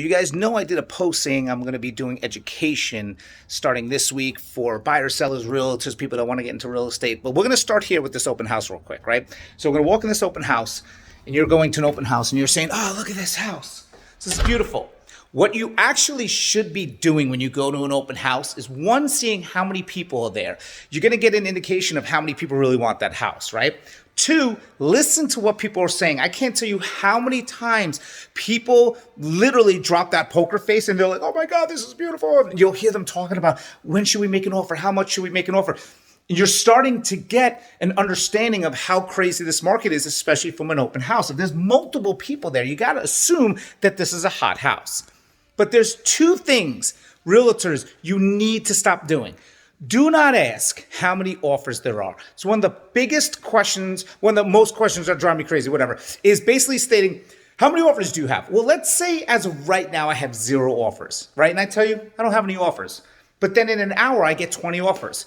you guys know I did a post saying I'm going to be doing education starting this week for buyers, sellers, realtors, people that want to get into real estate. But we're going to start here with this open house real quick, right? So we're going to walk in this open house, and you're going to an open house, and you're saying, oh, look at this house. This is beautiful. What you actually should be doing when you go to an open house is, one, seeing how many people are there. You're going to get an indication of how many people really want that house, right? Two, listen to what people are saying. I can't tell you how many times people literally drop that poker face and they're like, oh my God, this is beautiful. And you'll hear them talking about, when should we make an offer? How much should we make an offer? You're starting to get an understanding of how crazy this market is, especially from an open house. If there's multiple people there, you got to assume that this is a hot house. But there's two things, realtors, you need to stop doing. Do not ask how many offers there are. So one of the biggest questions, one of the most questions that drive me crazy, whatever, is basically stating, how many offers do you have? Well, let's say as of right now, I have 0 offers, right? And I tell you, I don't have any offers. But then in an hour, I get 20 offers.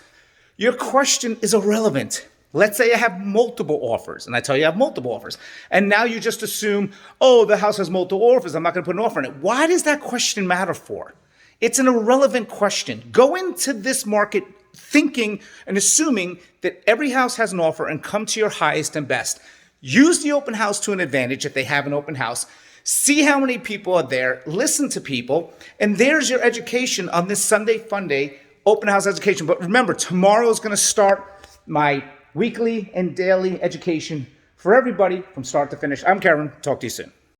Your question is irrelevant. Let's say I have multiple offers, and I tell you I have multiple offers. And now you just assume, oh, the house has multiple offers, I'm not going to put an offer in it. Why does that question matter for? It's an irrelevant question. Go into this market thinking and assuming that every house has an offer and come to your highest and best. Use the open house to an advantage if they have an open house. See how many people are there. Listen to people. And there's your education on this Sunday Fun Day open house education. But remember, tomorrow is going to start my weekly and daily education for everybody from start to finish. I'm Karen. Talk to you soon.